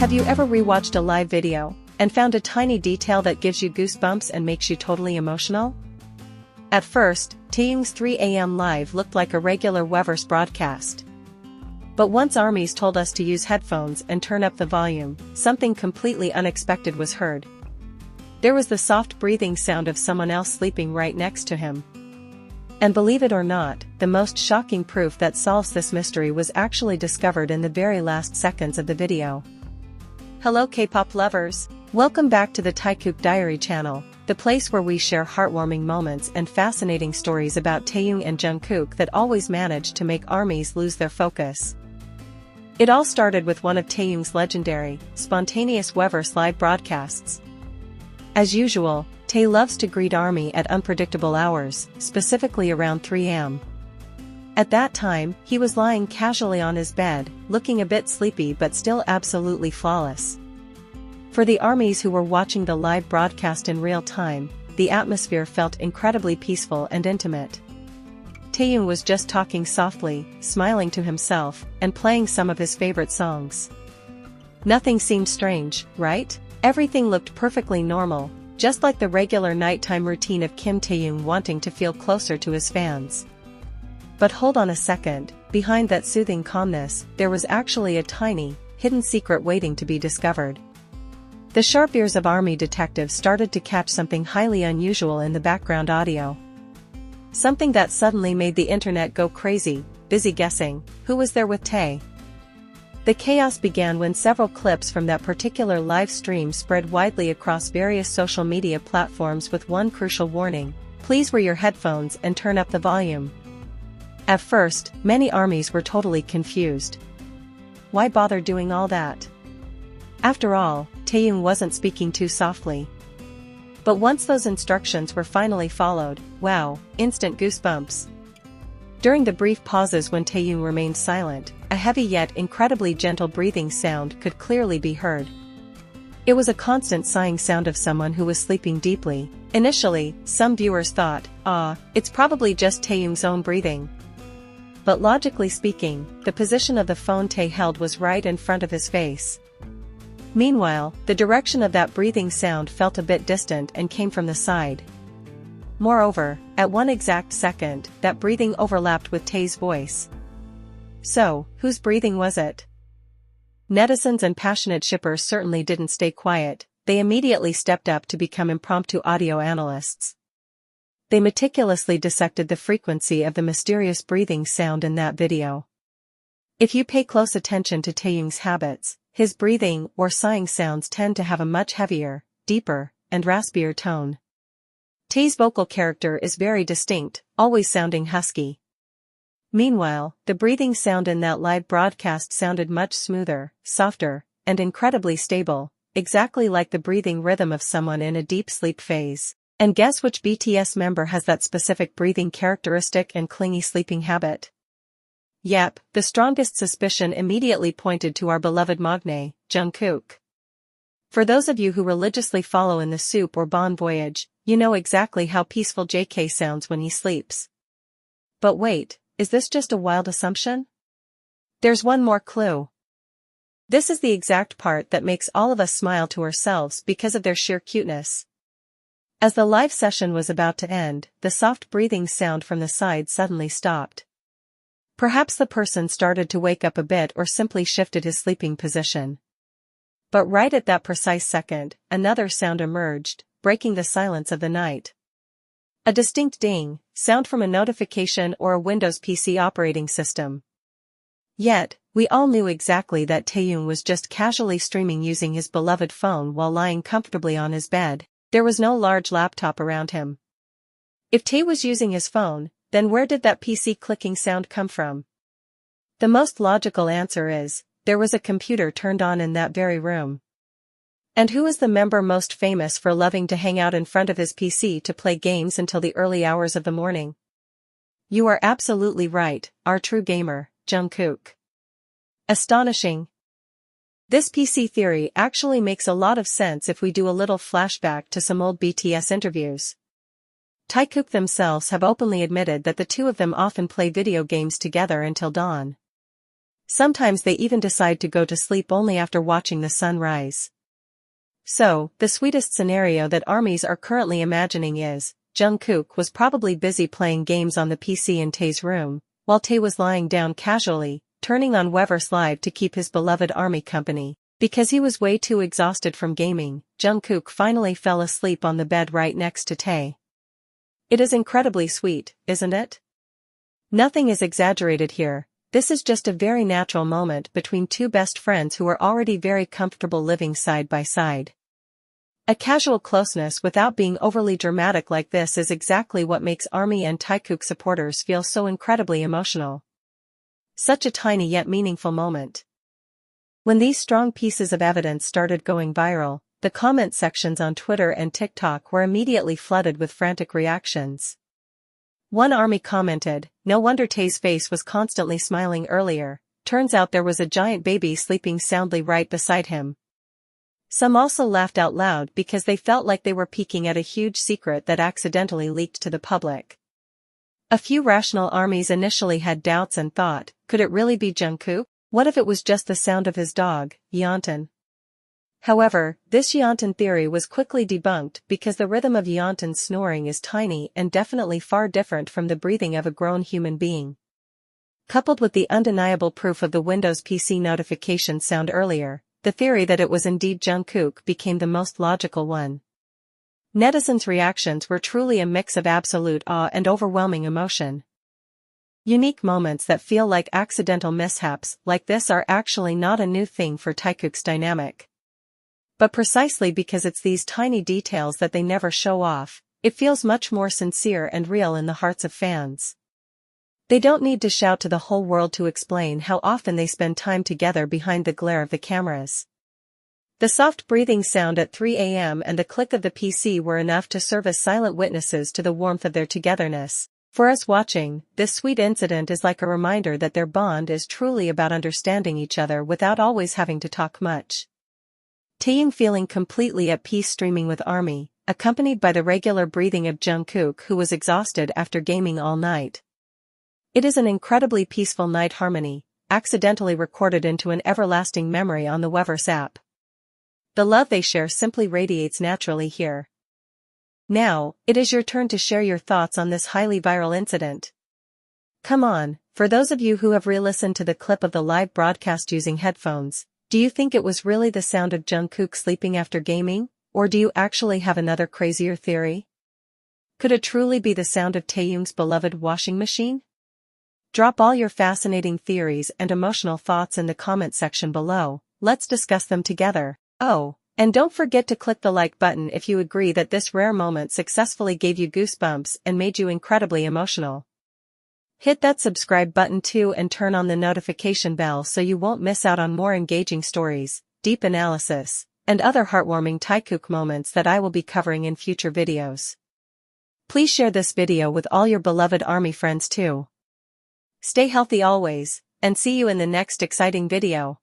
Have you ever rewatched a live video and found a tiny detail that gives you goosebumps and makes you totally emotional? At first, Taehyung's 3 AM live looked like a regular Weverse broadcast. But once ARMYs told us to use headphones and turn up the volume, something completely unexpected was heard. There was the soft breathing sound of someone else sleeping right next to him. And believe it or not, the most shocking proof that solves this mystery was actually discovered in the very last seconds of the video. Hello K-pop lovers! Welcome back to the Taekook Diary channel, the place where we share heartwarming moments and fascinating stories about Taehyung and Jungkook that always manage to make ARMYs lose their focus. It all started with one of Taehyung's legendary, spontaneous Weverse live broadcasts. As usual, Tae loves to greet ARMY at unpredictable hours, specifically around 3 am. At that time, he was lying casually on his bed, looking a bit sleepy but still absolutely flawless. For the ARMYs who were watching the live broadcast in real time, the atmosphere felt incredibly peaceful and intimate. Taehyung was just talking softly, smiling to himself, and playing some of his favorite songs. Nothing seemed strange, right? Everything looked perfectly normal, just like the regular nighttime routine of Kim Taehyung wanting to feel closer to his fans. But hold on a second, behind that soothing calmness, there was actually a tiny, hidden secret waiting to be discovered. The sharp ears of ARMY detectives started to catch something highly unusual in the background audio. Something that suddenly made the internet go crazy, busy guessing, who was there with Tae? The chaos began when several clips from that particular live stream spread widely across various social media platforms with one crucial warning: please wear your headphones and turn up the volume. At first, many ARMYs were totally confused. Why bother doing all that? After all, Taehyung wasn't speaking too softly. But once those instructions were finally followed, wow, instant goosebumps. During the brief pauses when Taehyung remained silent, a heavy yet incredibly gentle breathing sound could clearly be heard. It was a constant sighing sound of someone who was sleeping deeply. Initially, some viewers thought, it's probably just Taehyung's own breathing. But logically speaking, the position of the phone Tae held was right in front of his face. Meanwhile, the direction of that breathing sound felt a bit distant and came from the side. Moreover, at one exact second, that breathing overlapped with Tae's voice. So, whose breathing was it? Netizens and passionate shippers certainly didn't stay quiet, they immediately stepped up to become impromptu audio analysts. They meticulously dissected the frequency of the mysterious breathing sound in that video. If you pay close attention to Taehyung's habits, his breathing or sighing sounds tend to have a much heavier, deeper, and raspier tone. Tae's vocal character is very distinct, always sounding husky. Meanwhile, the breathing sound in that live broadcast sounded much smoother, softer, and incredibly stable, exactly like the breathing rhythm of someone in a deep sleep phase. And guess which BTS member has that specific breathing characteristic and clingy sleeping habit? Yep, the strongest suspicion immediately pointed to our beloved Magne, Jungkook. For those of you who religiously follow in the Soup or Bon Voyage, you know exactly how peaceful JK sounds when he sleeps. But wait, is this just a wild assumption? There's one more clue. This is the exact part that makes all of us smile to ourselves because of their sheer cuteness. As the live session was about to end, the soft breathing sound from the side suddenly stopped. Perhaps the person started to wake up a bit or simply shifted his sleeping position. But right at that precise second, another sound emerged, breaking the silence of the night. A distinct ding, sound from a notification or a Windows PC operating system. Yet, we all knew exactly that Taehyung was just casually streaming using his beloved phone while lying comfortably on his bed. There was no large laptop around him. If Tae was using his phone, then where did that PC clicking sound come from? The most logical answer is, there was a computer turned on in that very room. And who is the member most famous for loving to hang out in front of his PC to play games until the early hours of the morning? You are absolutely right, our true gamer, Jungkook. Astonishing. This PC theory actually makes a lot of sense if we do a little flashback to some old BTS interviews. Taekook themselves have openly admitted that the two of them often play video games together until dawn. Sometimes they even decide to go to sleep only after watching the sun rise. So, the sweetest scenario that ARMYs are currently imagining is, Jungkook was probably busy playing games on the PC in Tae's room, while Tae was lying down casually, turning on Weverse Live to keep his beloved ARMY company. Because he was way too exhausted from gaming, Jungkook finally fell asleep on the bed right next to Tae. It is incredibly sweet, isn't it? Nothing is exaggerated here. This is just a very natural moment between two best friends who are already very comfortable living side by side. A casual closeness without being overly dramatic like this is exactly what makes ARMY and Taekook supporters feel so incredibly emotional. Such a tiny yet meaningful moment. When these strong pieces of evidence started going viral, the comment sections on Twitter and TikTok were immediately flooded with frantic reactions. One ARMY commented, "No wonder Tae's face was constantly smiling earlier, turns out there was a giant baby sleeping soundly right beside him." Some also laughed out loud because they felt like they were peeking at a huge secret that accidentally leaked to the public. A few rational ARMYs initially had doubts and thought, could it really be Jungkook? What if it was just the sound of his dog, Yeontan? However, this Yeontan theory was quickly debunked because the rhythm of Yeontan's snoring is tiny and definitely far different from the breathing of a grown human being. Coupled with the undeniable proof of the Windows PC notification sound earlier, the theory that it was indeed Jungkook became the most logical one. Netizens' reactions were truly a mix of absolute awe and overwhelming emotion. Unique moments that feel like accidental mishaps like this are actually not a new thing for Taekook's dynamic. But precisely because it's these tiny details that they never show off, it feels much more sincere and real in the hearts of fans. They don't need to shout to the whole world to explain how often they spend time together behind the glare of the cameras. The soft breathing sound at 3 a.m. and the click of the PC were enough to serve as silent witnesses to the warmth of their togetherness. For us watching, this sweet incident is like a reminder that their bond is truly about understanding each other without always having to talk much. Taehyung feeling completely at peace streaming with ARMY, accompanied by the regular breathing of Jungkook who was exhausted after gaming all night. It is an incredibly peaceful night harmony, accidentally recorded into an everlasting memory on the Weverse app. The love they share simply radiates naturally here. Now, it is your turn to share your thoughts on this highly viral incident. Come on, for those of you who have re-listened to the clip of the live broadcast using headphones, do you think it was really the sound of Jungkook sleeping after gaming, or do you actually have another crazier theory? Could it truly be the sound of Taehyung's beloved washing machine? Drop all your fascinating theories and emotional thoughts in the comment section below, let's discuss them together. Oh, and don't forget to click the like button if you agree that this rare moment successfully gave you goosebumps and made you incredibly emotional. Hit that subscribe button too and turn on the notification bell so you won't miss out on more engaging stories, deep analysis, and other heartwarming Taekook moments that I will be covering in future videos. Please share this video with all your beloved ARMY friends too. Stay healthy always, and see you in the next exciting video.